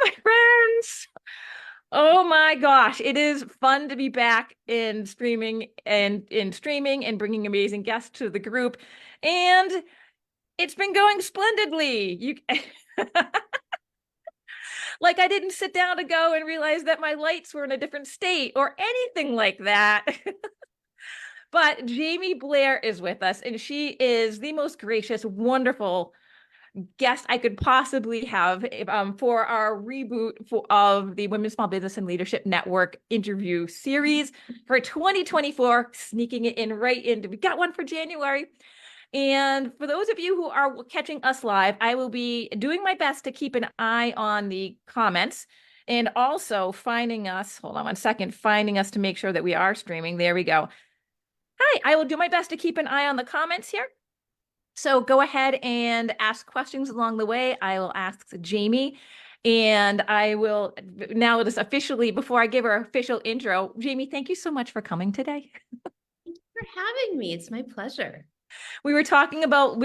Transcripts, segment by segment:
my friends. Oh my gosh, it is fun to be back in streaming and bringing amazing guests to the group. And it's been going splendidly. You like I didn't sit down to go and realize that my lights were in a different state or anything like that. But Jaime Blair is with us, and she is the most gracious, wonderful guest I could possibly have for our reboot of the Women's Small Business and Leadership Network interview series for 2024, sneaking it in right into, we got one for January. And for those of you who are catching us live, I will be doing my best to keep an eye on the comments and also finding us, hold on one second, finding us to make sure that we are streaming. There we go. Hi, I will do my best to keep an eye on the comments here. So go ahead and ask questions along the way. I will ask Jaime, and I will now just officially, before I give her official intro, Jaime, thank you so much for coming today. Thank you for having me. It's my pleasure. We were talking about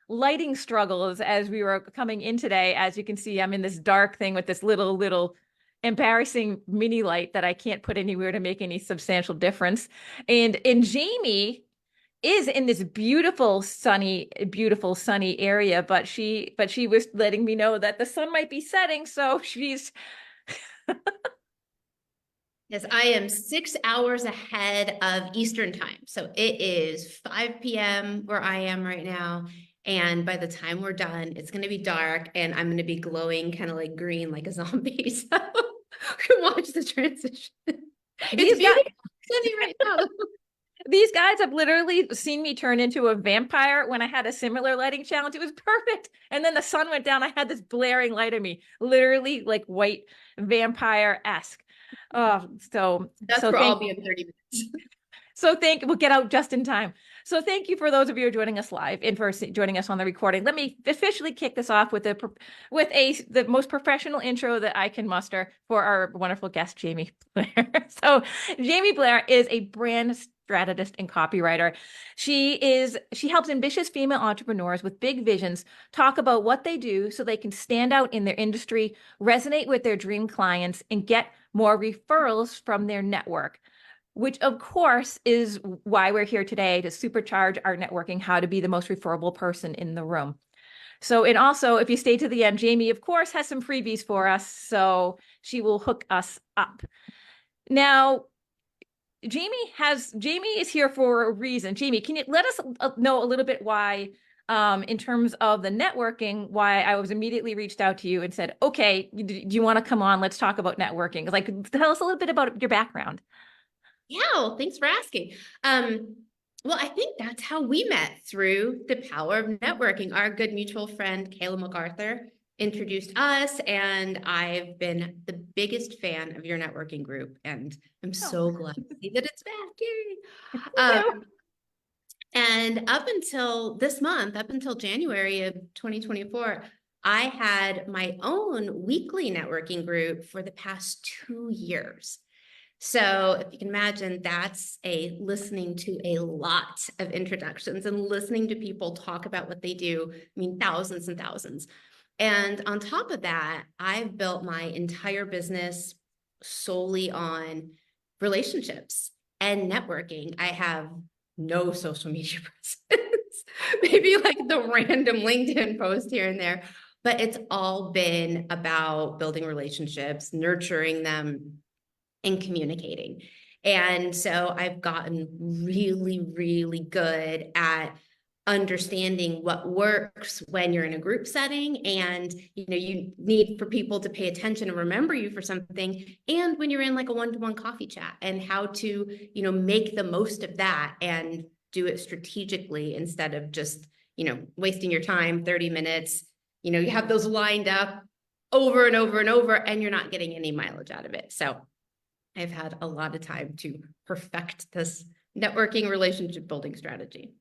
lighting struggles as we were coming in today. As you can see, I'm in this dark thing with this little embarrassing mini light that I can't put anywhere to make any substantial difference. And Jaime is in this beautiful sunny area, but she was letting me know that the sun might be setting, so she's Yes, I am 6 hours ahead of Eastern time. So it is 5 p.m. where I am right now. And by the time we're done, it's going to be dark and I'm going to be glowing kind of like green, like a zombie. So you can watch the transition. It's beautiful sunny right now. These guys have literally seen me turn into a vampire when I had a similar lighting challenge. It was perfect. And then the sun went down. I had this blaring light at me, literally like white vampire-esque. So where I'll be in 30 minutes. So we'll get out just in time. So thank you for those of you who are joining us live and for joining us on the recording. Let me officially kick this off with the most professional intro that I can muster for our wonderful guest, Jaime Blair. So Jaime Blair is a brand strategist and copywriter. She helps ambitious female entrepreneurs with big visions talk about what they do so they can stand out in their industry, resonate with their dream clients, and get more referrals from their network, which of course is why we're here today, to supercharge our networking, how to be the most referable person in the room. So, and also if you stay to the end, Jaime of course has some freebies for us, so she will hook us up. Now, Jaime is here for a reason. Jaime, can you let us know a little bit why, in terms of the networking, why I was immediately reached out to you and said, okay, do you want to come on? Let's talk about networking. Like, tell us a little bit about your background. Yeah, well, thanks for asking. Well, I think that's how we met, through the power of networking. Our good mutual friend, Kayla MacArthur, introduced us, and I've been the biggest fan of your networking group, and I'm so glad to see that it's back. Yay! And up until this month, up until January of 2024, I had my own weekly networking group for the past 2 years. So if you can imagine, that's listening to a lot of introductions and listening to people talk about what they do. I mean, thousands and thousands. And on top of that, I've built my entire business solely on relationships and networking. I have no social media presence, maybe like the random LinkedIn post here and there, but it's all been about building relationships, nurturing them, and communicating. And so I've gotten really, really good at understanding what works when you're in a group setting, and you need for people to pay attention and remember you for something, and when you're in like a one-to-one coffee chat, and how to make the most of that and do it strategically instead of just wasting your time 30 minutes. You have those lined up over and over and over, and you're not getting any mileage out of it. So I've had a lot of time to perfect this networking relationship building strategy.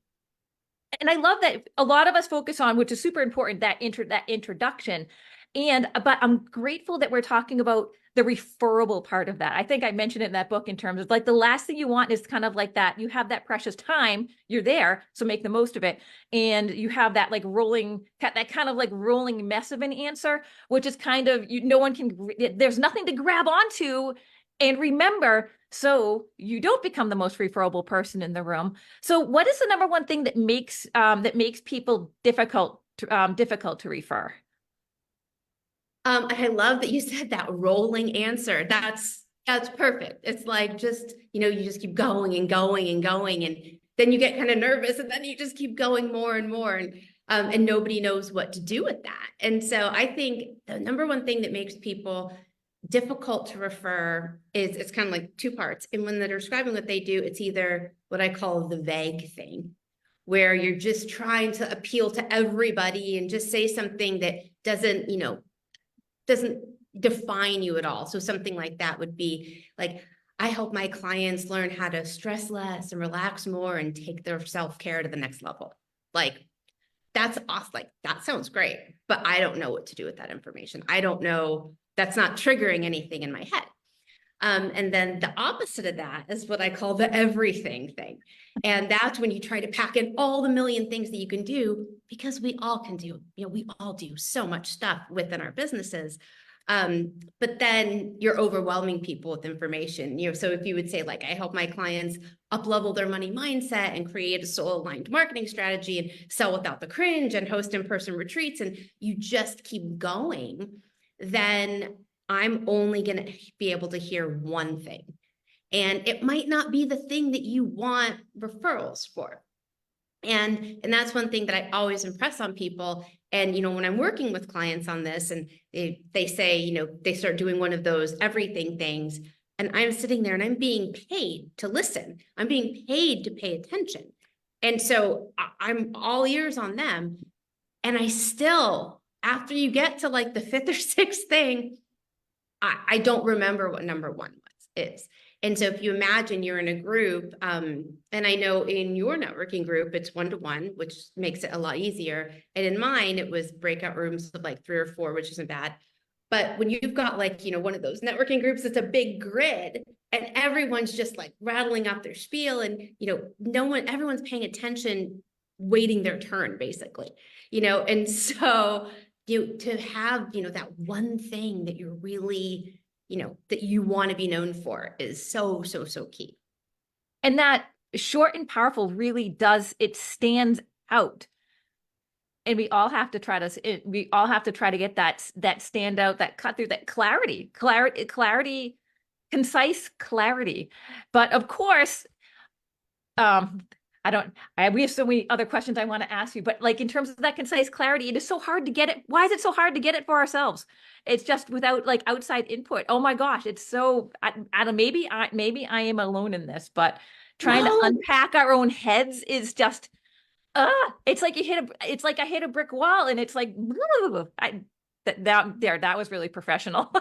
And I love that a lot of us focus on, which is super important, that introduction. But I'm grateful that we're talking about the referable part of that. I think I mentioned it in that book in terms of like the last thing you want is kind of like that. You have that precious time, you're there, so make the most of it. And you have that like that kind of like rolling mess of an answer, which is kind of, no one can, there's nothing to grab onto and remember, so you don't become the most referable person in the room. So what is the number one thing that makes people difficult to refer? I love that you said that rolling answer. That's perfect. It's like just, you just keep going and going and going, and then you get kind of nervous, and then you just keep going more and more, and nobody knows what to do with that. And so I think the number one thing that makes people difficult to refer is it's kind of like two parts. And when they're describing what they do, it's either what I call the vague thing, where you're just trying to appeal to everybody and just say something that doesn't define you at all. So something like that would be like, I help my clients learn how to stress less and relax more and take their self-care to the next level. Like, that's awesome. Like, that sounds great, but I don't know what to do with that information. I don't know. That's not triggering anything in my head. And then the opposite of that is what I call the everything thing. And that's when you try to pack in all the million things that you can do, because we all can do, we all do so much stuff within our businesses. But then you're overwhelming people with information. So if you would say, like, I help my clients up-level their money mindset and create a soul-aligned marketing strategy and sell without the cringe and host in-person retreats, and you just keep going, then I'm only going to be able to hear one thing. And it might not be the thing that you want referrals for. And that's one thing that I always impress on people. And, when I'm working with clients on this and they say, they start doing one of those everything things, and I'm sitting there and I'm being paid to listen. I'm being paid to pay attention. And so I'm all ears on them. And I still, after you get to like the fifth or sixth thing, I don't remember what number one is. And so if you imagine you're in a group, and I know in your networking group, it's 1-to-1, which makes it a lot easier. And in mine, it was breakout rooms of like 3 or 4, which isn't bad. But when you've got like, one of those networking groups, it's a big grid and everyone's just like rattling off their spiel, and, everyone's paying attention, waiting their turn basically, and so to have, that one thing that you're really, that you want to be known for is so, so, so key. And that short and powerful really does, it stands out. And we all have to try to get that standout, that cut through, that clarity, concise clarity. But of course, we have so many other questions I want to ask you, but like in terms of that concise clarity, it is so hard to get it. Why is it so hard to get it for ourselves? It's just without like outside input. Oh my gosh, it's so, maybe I am alone in this, but trying to unpack our own heads is just, it's like I hit a brick wall and it's like, that was really professional.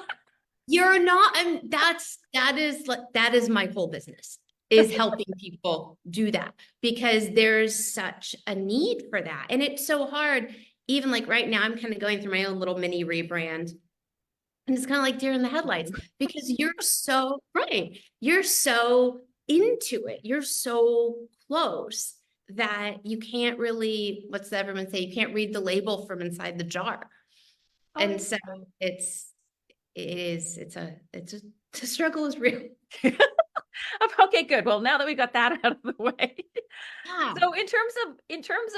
You're not, that is my whole business, is helping people do that, because there's such a need for that. And it's so hard. Even like right now, I'm kind of going through my own little mini rebrand. And it's kind of like deer in the headlights, because you're so right. You're so into it. You're so close that you can't really, what's everyone say? You can't read the label from inside the jar. And so the struggle is real. Okay, good. Well, now that we got that out of the way. Yeah. So in terms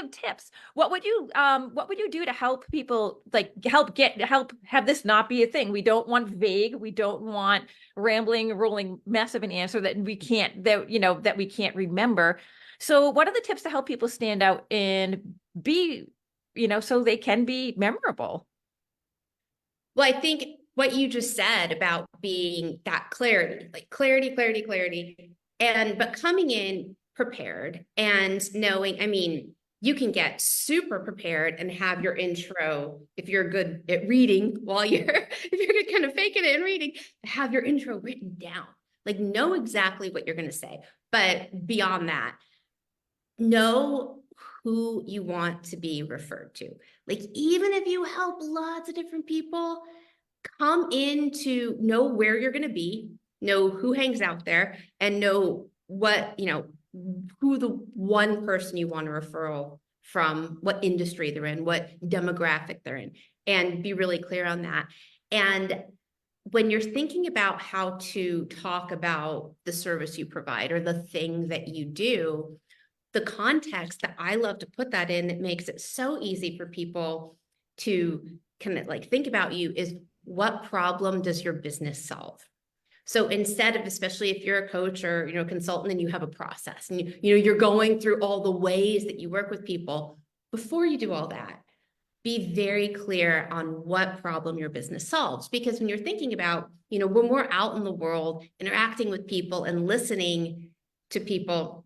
of tips, what would you do to help people, like help have this not be a thing? We don't want vague, we don't want rambling, rolling mess of an answer that we can't remember. So what are the tips to help people stand out and be, so they can be memorable? Well, I think what you just said about being that clarity, like clarity, but coming in prepared and knowing, you can get super prepared and have your intro, if you're good at reading if you're good kind of faking it and reading, have your intro written down, like know exactly what you're going to say. But beyond that, know who you want to be referred to. Like, even if you help lots of different people, come in to know where you're going to be, know who hangs out there, and know what, who the one person you want a referral from, what industry they're in, what demographic they're in, and be really clear on that. And when you're thinking about how to talk about the service you provide or the thing that you do, the context that I love to put that in, it makes it so easy for people to kind of like think about you is, what problem does your business solve? So instead of, especially if you're a coach or consultant and you have a process and you're going through all the ways that you work with people, before you do all that, be very clear on what problem your business solves. Because when you're thinking about, when we're out in the world interacting with people and listening to people,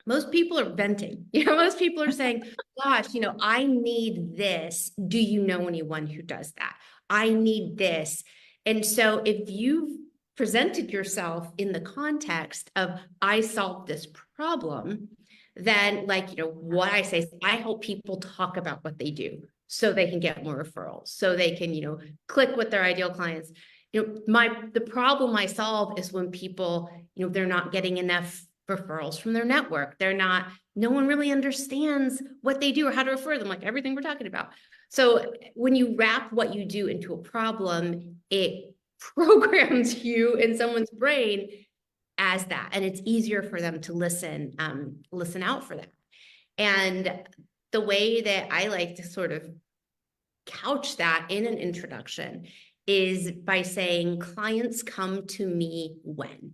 most people are venting. Most people are saying, gosh, I need this. Do you know anyone who does that? I need this. And so if you've presented yourself in the context of, I solved this problem, then what I say is, I help people talk about what they do so they can get more referrals, so they can, click with their ideal clients. The problem I solve is when people, they're not getting enough referrals from their network. No one really understands what they do or how to refer them, like everything we're talking about. So when you wrap what you do into a problem, it programs you in someone's brain as that, and it's easier for them to listen out for that. And the way that I like to sort of couch that in an introduction is by saying, clients come to me when.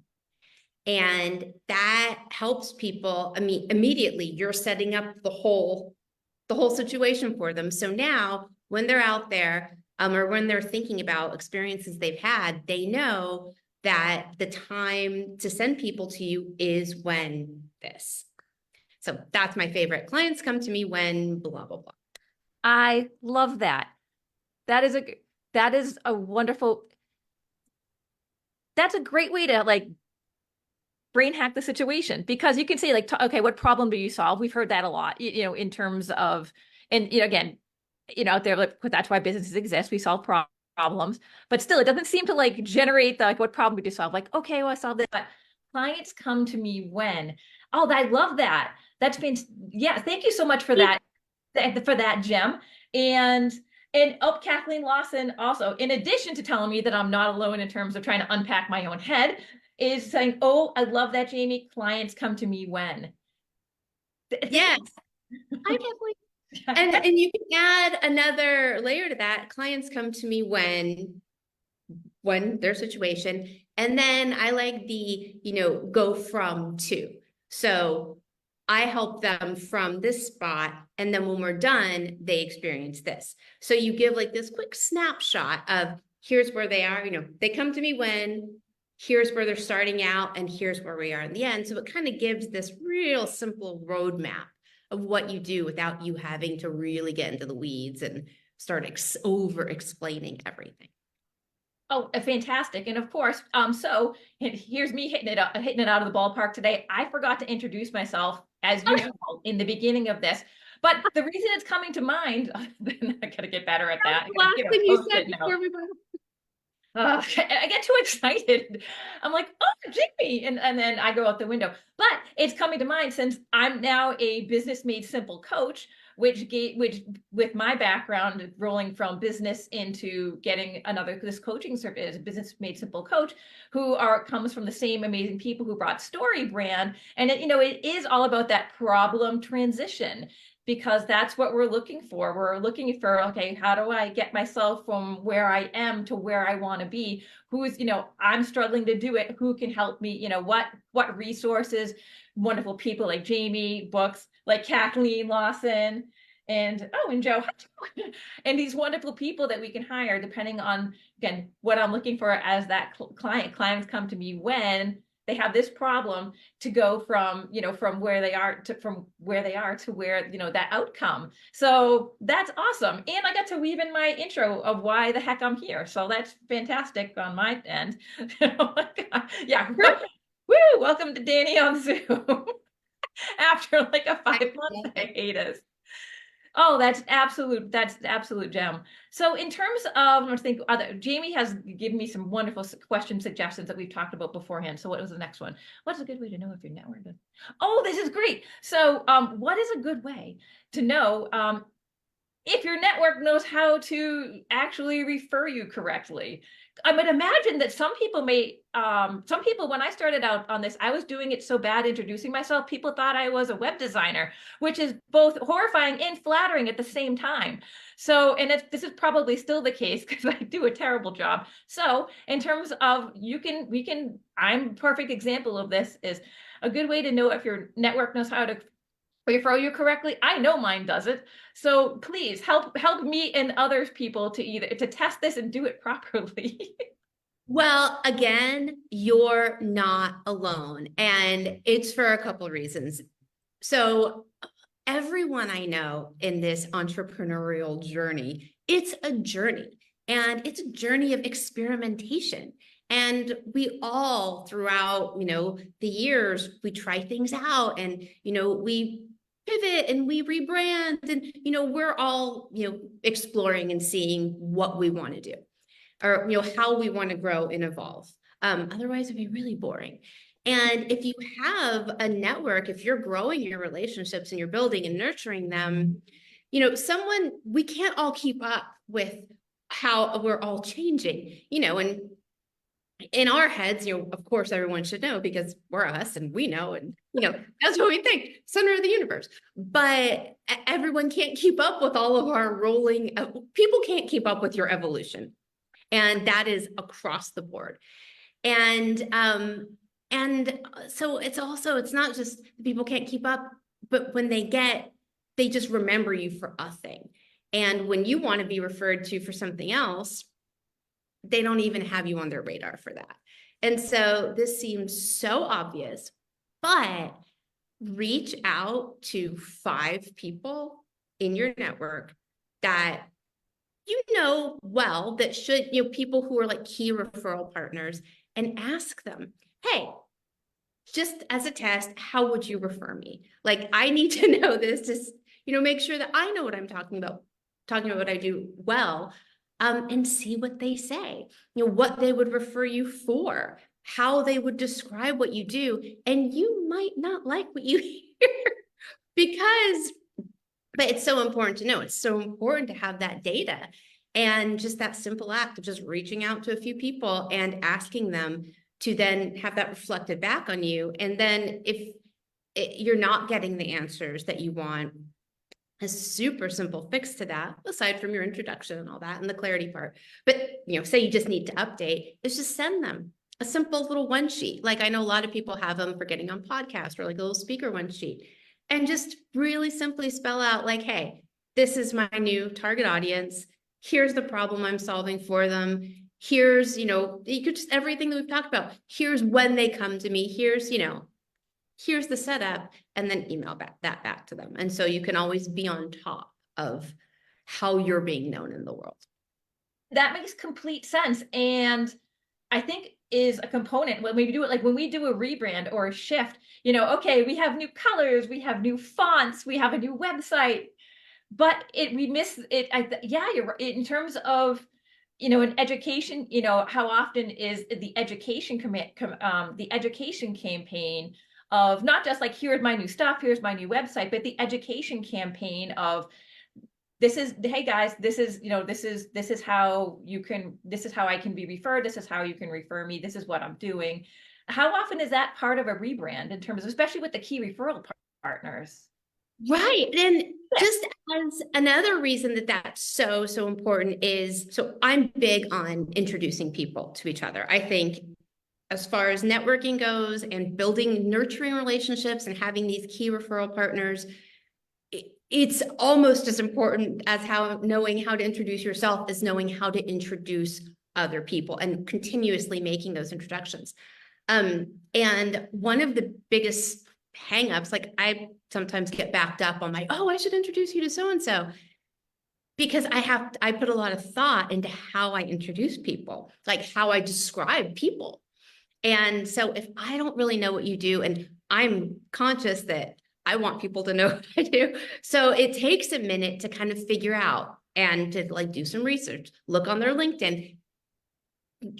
And that helps people. Immediately you're setting up the whole situation for them. So now when they're out there, or when they're thinking about experiences they've had, they know that the time to send people to you is when this. So that's my favorite. Clients come to me when blah, blah, blah. I love that. That is a wonderful, that's a great way to like brain hack the situation, because you can say like, okay, what problem do you solve? We've heard that a lot, in terms of, and again, out there, like, that's why businesses exist. We solve problems, but still, it doesn't seem to like generate the, like, what problem do you solve? Like, okay, well, I solved this, but clients come to me when. Oh, I love that. That's been, yeah. Thank you so much for that, Gem. And Kathleen Lawson also, in addition to telling me that I'm not alone in terms of trying to unpack my own head, is saying, oh, I love that, Jamie. Clients come to me when. Yes. Hi, Kathleen. And you can add another layer to that. Clients come to me when their situation. And then I like the, go from to. So I help them from this spot. And then when we're done, they experience this. So you give like this quick snapshot of, here's where they are. They come to me when, here's where they're starting out, and here's where we are in the end. So it kind of gives this real simple roadmap of what you do without you having to really get into the weeds and start over explaining everything. Oh, fantastic. And of course, so here's me hitting it out of the ballpark today. I forgot to introduce myself as usual in the beginning of this, but the reason it's coming to mind, I gotta get better at that. Last thing you said before we went. I get too excited. I'm like, oh, Jamie. And then I go out the window. But it's coming to mind since I'm now a business made simple coach, which with my background rolling from business into getting this coaching service, a business made simple coach who comes from the same amazing people who brought Story Brand. And it is all about that problem transition, because that's what we're looking for. We're looking for, okay, how do I get myself from where I am to where I want to be? Who's, I'm struggling to do it. Who can help me? What resources, wonderful people like Jamie, books like Kathleen Lawson, and Joe, and these wonderful people that we can hire depending on, again, what I'm looking for as that client. Clients come to me when they have this problem, to go from, from where they are to where, that outcome. So that's awesome. And I got to weave in my intro of why the heck I'm here. So that's fantastic on my end. Yeah. Woo! Welcome to Dani on Zoom. after like a 5 month hiatus. Oh, that's the absolute gem. So in terms of, I think Jamie has given me some wonderful question suggestions that we've talked about beforehand. So what was the next one? What's a good way to know if your network is? Oh, this is great. So what is a good way to know if your network knows how to actually refer you correctly? I would imagine that some people, when I started out on this, I was doing it so bad introducing myself, people thought I was a web designer, which is both horrifying and flattering at the same time. So, and this is probably still the case because I do a terrible job. So in terms of I'm a perfect example of this, is a good way to know if your network knows how to refer you correctly. I know mine does it. So please help me and others people to test this and do it properly. Well, again, you're not alone, and it's for a couple of reasons. So everyone I know in this entrepreneurial journey, it's a journey, and it's a journey of experimentation. And we all throughout, the years, we try things out, and, we pivot and we rebrand, and, we're all, exploring and seeing what we want to do, or, how we want to grow and evolve. Otherwise it'd be really boring. And if you have a network, if you're growing your relationships and you're building and nurturing them, we can't all keep up with how we're all changing, and in our heads, of course, everyone should know because we're us and we know, and, that's what we think, center of the universe. But everyone can't keep up with all of our rolling, people can't keep up with your evolution. And that is across the board. And so it's not just people can't keep up, but when they just remember you for a thing. And when you want to be referred to for something else, they don't even have you on their radar for that. And so this seems so obvious, but reach out to 5 people in your network that well, that should, people who are like key referral partners, and ask them, hey, just as a test, how would you refer me? Like, I need to know this to, make sure that I know what I'm talking about what I do well, and see what they say, what they would refer you for, how they would describe what you do. And you might not like what you hear but it's so important to know. It's so important to have that data, and just that simple act of just reaching out to a few people and asking them to then have that reflected back on you. And then if you're not getting the answers that you want, a super simple fix to that, aside from your introduction and all that and the clarity part, but say you just need to update, is just send them a simple little one sheet. Like, I know a lot of people have them for getting on podcasts, or like a little speaker one sheet, and just really simply spell out like, hey, this is my new target audience. Here's the problem I'm solving for them. Here's, you could just everything that we've talked about. Here's when they come to me. Here's, here's the setup, and then email that back to them. And so you can always be on top of how you're being known in the world. That makes complete sense. And I think is a component when we do it, like when we do a rebrand or a shift, okay, we have new colors, we have new fonts, we have a new website, but we miss it. Yeah, you're right. In terms of, in education, how often is the education campaign of not just like, here's my new stuff, here's my new website, but the education campaign of, hey guys, this is how I can be referred. This is how you can refer me. This is what I'm doing. How often is that part of a rebrand in terms of, especially with the key referral partners? Right. And just as another reason that's so important is, so I'm big on introducing people to each other. I think as far as networking goes and building, nurturing relationships and having these key referral partners, it's almost as important as knowing how to introduce yourself as knowing how to introduce other people and continuously making those introductions. And one of the biggest hangups, like I sometimes get backed up on I should introduce you to so-and-so, because I put a lot of thought into how I introduce people, like how I describe people. And so if I don't really know what you do, and I'm conscious that I want people to know what I do. So it takes a minute to kind of figure out and to like do some research, look on their LinkedIn,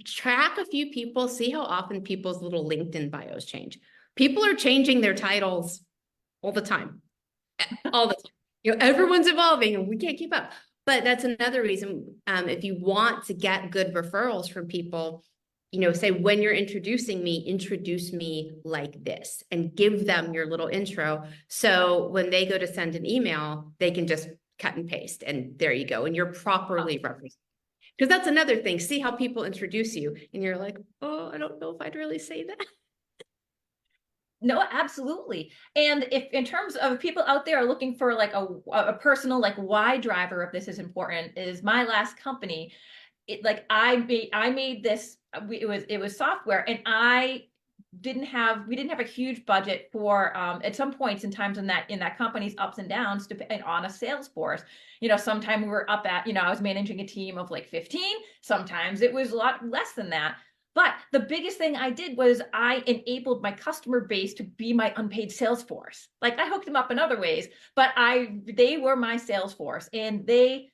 track a few people, see how often people's little LinkedIn bios change. People are changing their titles all the time, all the time. Everyone's evolving and we can't keep up. But that's another reason, if you want to get good referrals from people, say when you're introducing me, introduce me like this and give them your little intro. So when they go to send an email, they can just cut and paste and there you go. And you're properly represented. Because that's another thing. See how people introduce you and you're like, oh, I don't know if I'd really say that. No, absolutely. And if in terms of people out there are looking for like a personal like why driver of this is important, is my last company. It like I made this, it was software, and we didn't have a huge budget for at some points in times in that company's ups and downs depending on a sales force. Sometimes we were up at, I was managing a team of like 15, sometimes it was a lot less than that. But the biggest thing I did was I enabled my customer base to be my unpaid sales force. Like I hooked them up in other ways, but they were my sales force, and they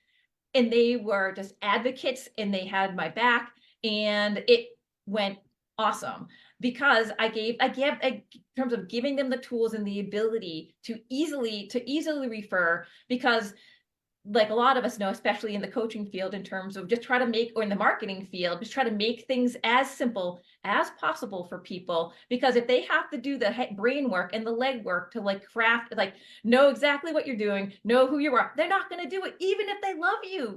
were just advocates, and they had my back, and it went awesome because I gave in terms of giving them the tools and the ability to easily refer, because like a lot of us know, especially in the coaching field, in terms of just try to make, or in the marketing field, just try to make things as simple as possible for people. Because if they have to do the brain work and the leg work to like craft, like know exactly what you're doing, know who you are, they're not going to do it, even if they love you.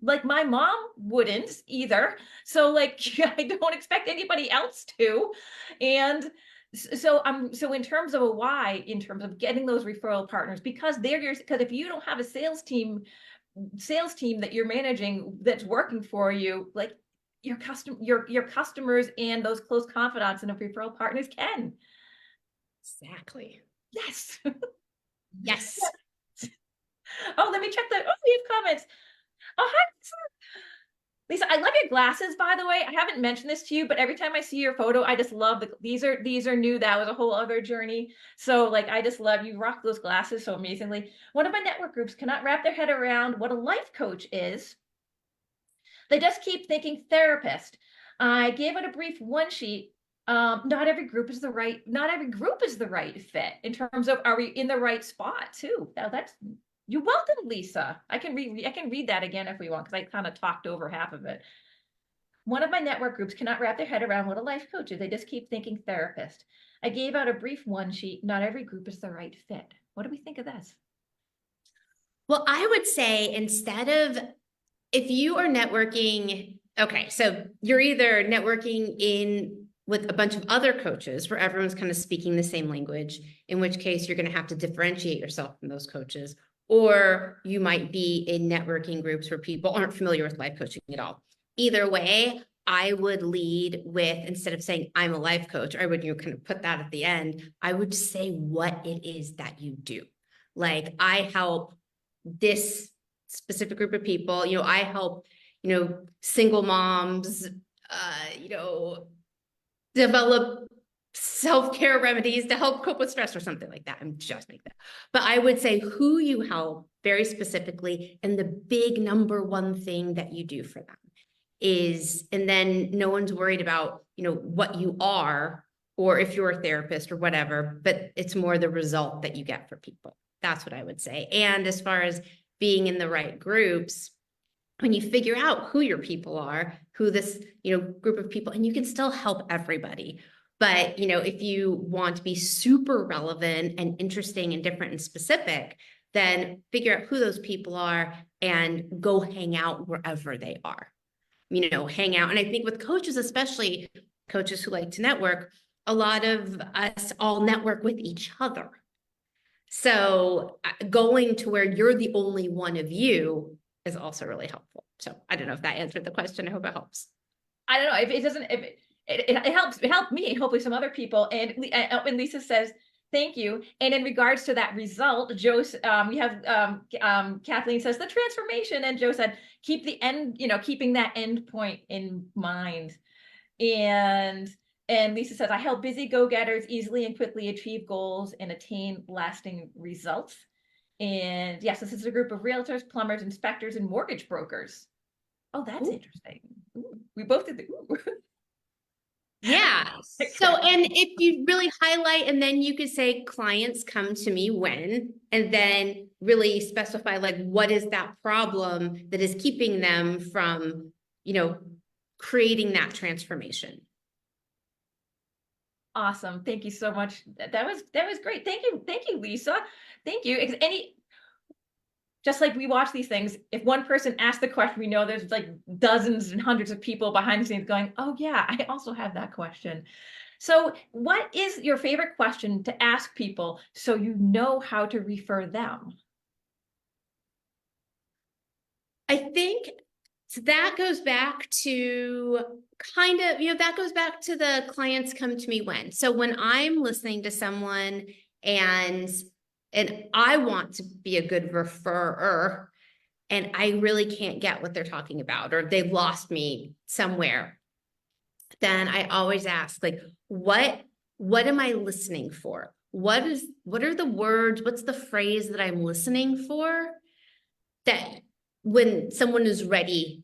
Like my mom wouldn't either. So like, I don't expect anybody else to. And so in terms of a why, in terms of getting those referral partners, because because if you don't have a sales team that you're managing that's working for you, like your customers and those close confidants and referral partners can. Exactly. Yes. Yes. Oh, let me check that. Oh, we have comments. Oh, hi, Lisa, I love your glasses, by the way. I haven't mentioned this to you, but every time I see your photo, I just love these are new. That was a whole other journey. So like, I just love you rock those glasses so amazingly. One of my network groups cannot wrap their head around what a life coach is. They just keep thinking therapist. I gave it a brief one sheet. Not every group is the right fit in terms of, are we in the right spot too? Now you're welcome, Lisa. I can read that again if we want, because I kind of talked over half of it. One of my network groups cannot wrap their head around what a life coach is. They just keep thinking therapist. I gave out a brief one sheet. Not every group is the right fit. What do we think of this? Well, I would say instead of, if you are networking, okay, so you're either networking with a bunch of other coaches where everyone's kind of speaking the same language, in which case you're going to have to differentiate yourself from those coaches, or you might be in networking groups where people aren't familiar with life coaching at all. Either way, I would lead with, instead of saying I'm a life coach, or I would kind of put that at the end, I would say what it is that you do. Like I help this specific group of people, I help, single moms, develop self-care remedies to help cope with stress or something like that. I'm just making that. But I would say who you help very specifically, and the big number one thing that you do for them is, and then no one's worried about, what you are, or if you're a therapist or whatever, but it's more the result that you get for people. That's what I would say. And as far as being in the right groups, when you figure out who your people are, who this, group of people, and you can still help everybody. But, if you want to be super relevant and interesting and different and specific, then figure out who those people are and go hang out wherever they are, hang out. And I think with coaches, especially coaches who like to network, a lot of us all network with each other. So going to where you're the only one of you is also really helpful. So I don't know if that answered the question. I hope it helps. I don't know if it doesn't, if it helps, it helped me, hopefully some other people. And Lisa says, thank you. And in regards to that result, Joe, we have Kathleen says the transformation, and Joe said, keep the end, keeping that end point in mind. And And Lisa says, I help busy go-getters easily and quickly achieve goals and attain lasting results. And yes, this is a group of realtors, plumbers, inspectors, and mortgage brokers. Oh, that's interesting. Ooh, we both did the ooh. Yeah. So, and if you really highlight, and then you could say clients come to me when, and then really specify like, what is that problem that is keeping them from, creating that transformation? Awesome. Thank you so much. That was great. Thank you, Lisa. Thank you. Just like we watch these things, if one person asks the question, we know there's like dozens and hundreds of people behind the scenes going, oh yeah, I also have that question. So what is your favorite question to ask people so you know how to refer them? I think so that goes back to that goes back to the clients come to me when. So when I'm listening to someone and I want to be a good referrer and I really can't get what they're talking about, or they've lost me somewhere, then I always ask, like, what am I listening for? What are the words? What's the phrase that I'm listening for that when someone is ready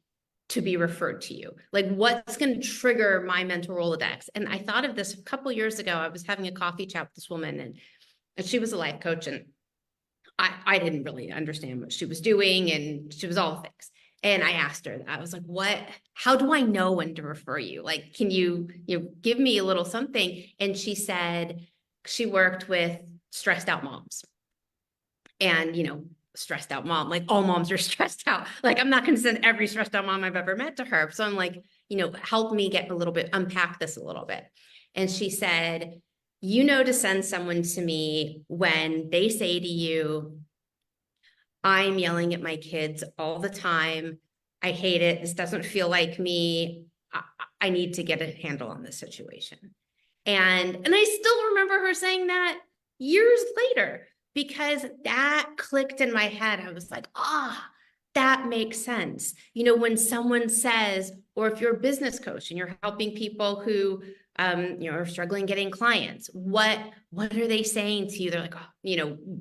to be referred to you? Like, what's going to trigger my mental Rolodex? And I thought of this a couple of years ago. I was having a coffee chat with this woman, and she was a life coach, and I didn't really understand what she was doing, and she was all things. And I asked her, I was like, how do I know when to refer you? Like, can you give me a little something? And she said she worked with stressed out moms. And, stressed out mom, like all moms are stressed out. Like, I'm not going to send every stressed out mom I've ever met to her. So I'm like, help me get unpack this a little bit. And she said, to send someone to me when they say to you, I'm yelling at my kids all the time. I hate it. This doesn't feel like me. I need to get a handle on this situation. And I still remember her saying that years later, because that clicked in my head. I was like, that makes sense. When someone says, or if you're a business coach and you're helping people who, are struggling getting clients, what are they saying to you? They're like,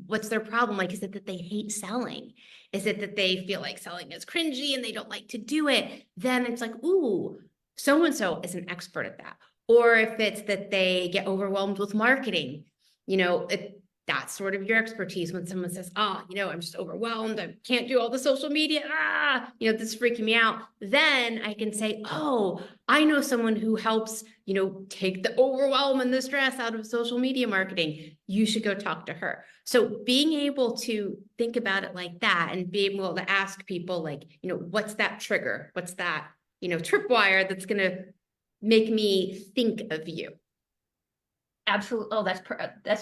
what's their problem? Like, is it that they hate selling? Is it that they feel like selling is cringy and they don't like to do it? Then it's like, ooh, so-and-so is an expert at that. Or if it's that they get overwhelmed with marketing, that's sort of your expertise. When someone says, I'm just overwhelmed, I can't do all the social media, this is freaking me out. Then I can say, I know someone who helps, take the overwhelm and the stress out of social media marketing. You should go talk to her. So being able to think about it like that and being able to ask people like, what's that trigger? What's that, tripwire that's going to make me think of you? Absolutely. Oh, that's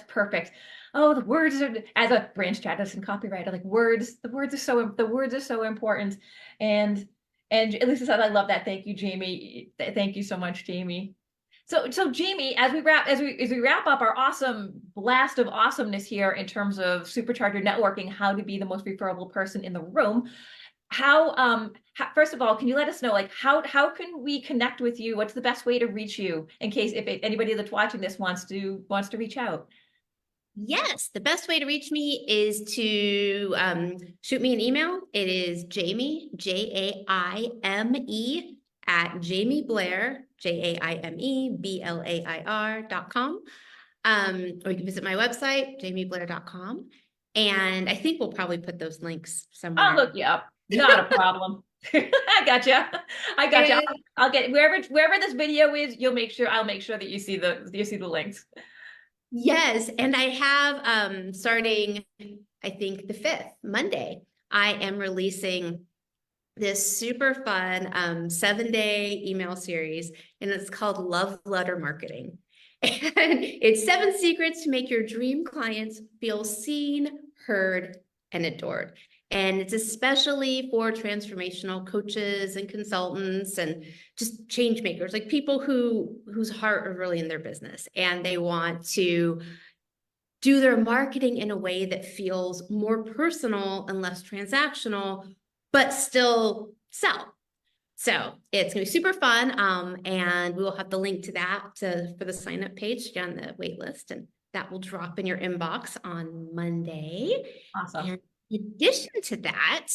perfect. Oh, the words are, as a brand strategist and copywriter, like the words are so important. And Lisa said, I love that. Thank you, Jamie. Thank you so much, Jamie. So Jamie, as we wrap up our awesome blast of awesomeness here in terms of supercharger networking, how to be the most referable person in the room. First of all, can you let us know, like, how can we connect with you? What's the best way to reach you in case if anybody that's watching this wants to reach out? Yes, the best way to reach me is to shoot me an email. It is Jaime, Jaime, at Jaime Blair, JAIMEBLAIR.com. Or you can visit my website, jaimeblair.com. And I think we'll probably put those links somewhere. I'll look you up. Not a problem. I gotcha. I'll get wherever this video is, I'll make sure that you see the links. Yes, and I have starting, I think the 5th, Monday, I am releasing this super fun 7-day email series, and it's called Love Letter Marketing. And it's 7 secrets to make your dream clients feel seen, heard, and adored. And it's especially for transformational coaches and consultants and just change makers, like people whose heart are really in their business and they want to do their marketing in a way that feels more personal and less transactional, but still sell. So it's gonna be super fun. And we will have the link to that for the sign up page to get on the wait list, and that will drop in your inbox on Monday. Awesome. And in addition to that,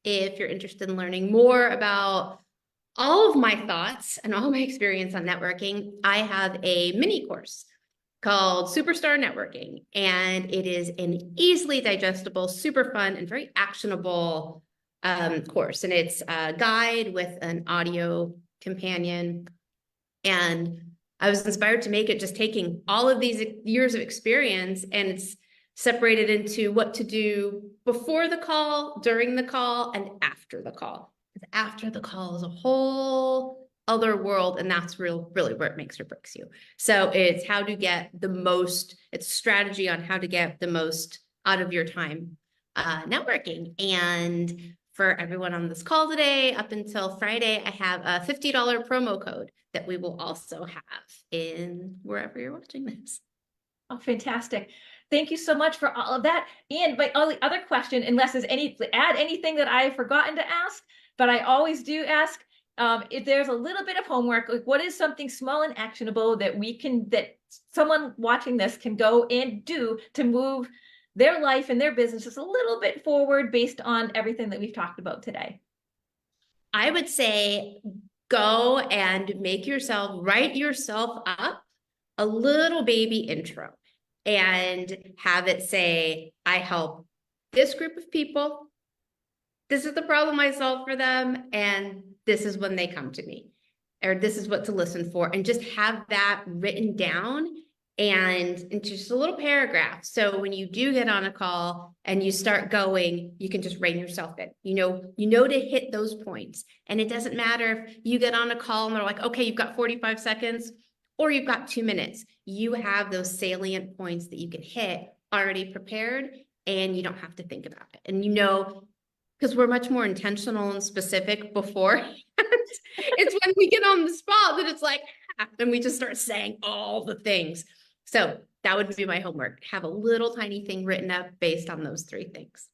if you're interested in learning more about all of my thoughts and all my experience on networking, I have a mini course called Superstar Networking, and it is an easily digestible, super fun, and very actionable course. And it's a guide with an audio companion. And I was inspired to make it just taking all of these years of experience, and it's separated into what to do before the call, during the call, and after the call. After the call is a whole other world, and that's really where it makes or breaks you. So it's how to get the most, it's strategy on how to get the most out of your time networking. And for everyone on this call today, up until Friday, I have a $50 promo code that we will also have in wherever you're watching this. Oh, fantastic. Thank you so much for all of that. And my only other question, unless there's add anything that I've forgotten to ask, but I always do ask, if there's a little bit of homework, like what is something small and actionable that that someone watching this can go and do to move their life and their business just a little bit forward based on everything that we've talked about today? I would say go and write yourself up a little baby intro and have it say, I help this group of people. This is the problem I solve for them. And this is when they come to me, or this is what to listen for. And just have that written down and into just a little paragraph. So when you do get on a call and you start going, you can just rein yourself in. You know to hit those points. And it doesn't matter if you get on a call and they're like, okay, you've got 45 seconds or you've got 2 minutes. You have those salient points that you can hit already prepared, and you don't have to think about it. And because we're much more intentional and specific before. It's when we get on the spot that it's like, and we just start saying all the things. So that would be my homework. Have a little tiny thing written up based on those 3 things.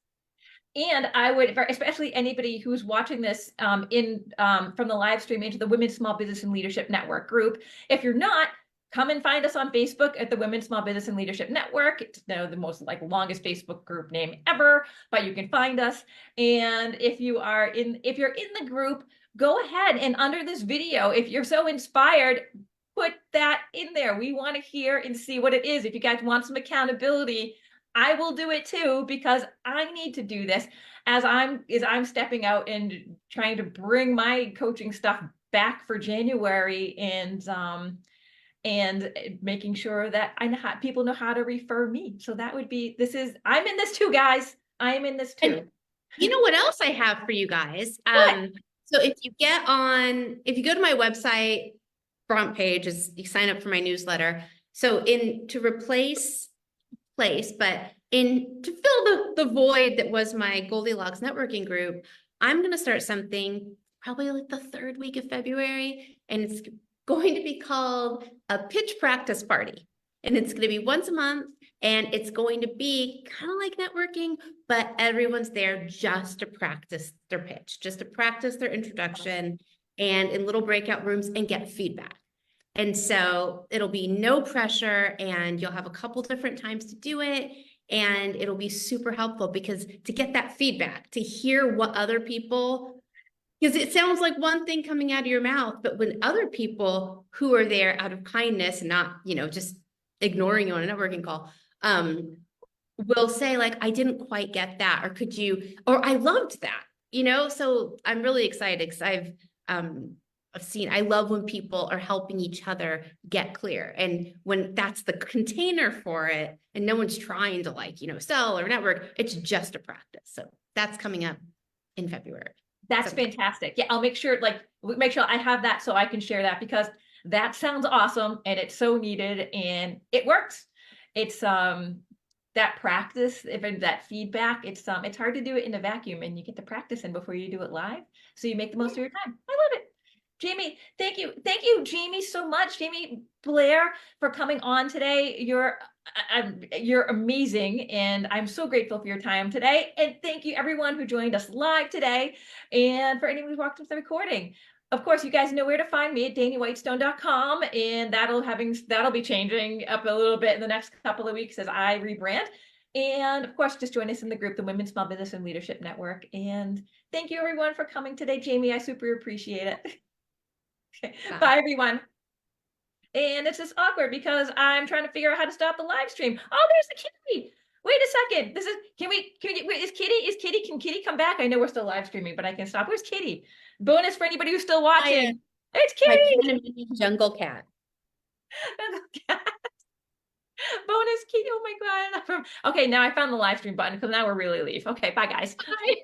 And I would, especially anybody who's watching this from the live stream into the Women's Small Business and Leadership Network group. If you're not, come and find us on Facebook at the Women's Small Business and Leadership Network. It's the most longest Facebook group name ever, but you can find us. And if you're in the group, go ahead and under this video, if you're so inspired, put that in there. We want to hear and see what it is. If you guys want some accountability, I will do it too, because I need to do this as I'm stepping out and trying to bring my coaching stuff back for January, and making sure that people know how to refer me. So that would be, I'm in this too, guys. I'm in this too. And you know what else I have for you guys? So if you go to my website, front page is you sign up for my newsletter. So to replace place, but to fill the void that was my Goldilocks networking group, I'm going to start something probably like the 3rd week of February, and it's going to be called a pitch practice party. And it's going to be once a month, and it's going to be kind of like networking, but everyone's there just to practice their pitch, just to practice their introduction, and in little breakout rooms, and get feedback. And so it'll be no pressure, and you'll have a couple different times to do it. And it'll be super helpful because to get that feedback, to hear what other people, because it sounds like one thing coming out of your mouth, but when other people who are there out of kindness and not, just ignoring you on a networking call, will say like, I didn't quite get that, or I loved that, so I'm really excited because I love when people are helping each other get clear. And when that's the container for it and no one's trying to sell or network, it's just a practice. So that's coming up in February. That's fantastic. Yeah, I'll make sure I have that so I can share that, because that sounds awesome and it's so needed and it works. It's that practice, even that feedback, it's hard to do it in a vacuum, and you get to practice in before you do it live. So you make the most of your time. I love it. Jamie, thank you. Thank you, Jamie, so much. Jaime Blair, for coming on today. You're amazing, and I'm so grateful for your time today. And thank you everyone who joined us live today, and for anyone who walked with the recording. Of course, you guys know where to find me at DaniWhitestone.com, and that'll be changing up a little bit in the next couple of weeks as I rebrand. And of course, just join us in the group, the Women's Small Business and Leadership Network. And thank you everyone for coming today, Jamie. I super appreciate it. Okay. Bye. Bye, everyone. And it's just awkward because I'm trying to figure out how to stop the live stream. Oh, there's the kitty. Wait a second. Is Kitty, can Kitty come back? I know we're still live streaming, but I can stop. Where's Kitty? Bonus for anybody who's still watching. It's My Kitty. mini jungle cat. Bonus Kitty. Oh my God. Okay, now I found the live stream button because now we're really leave. Okay, bye guys. Bye.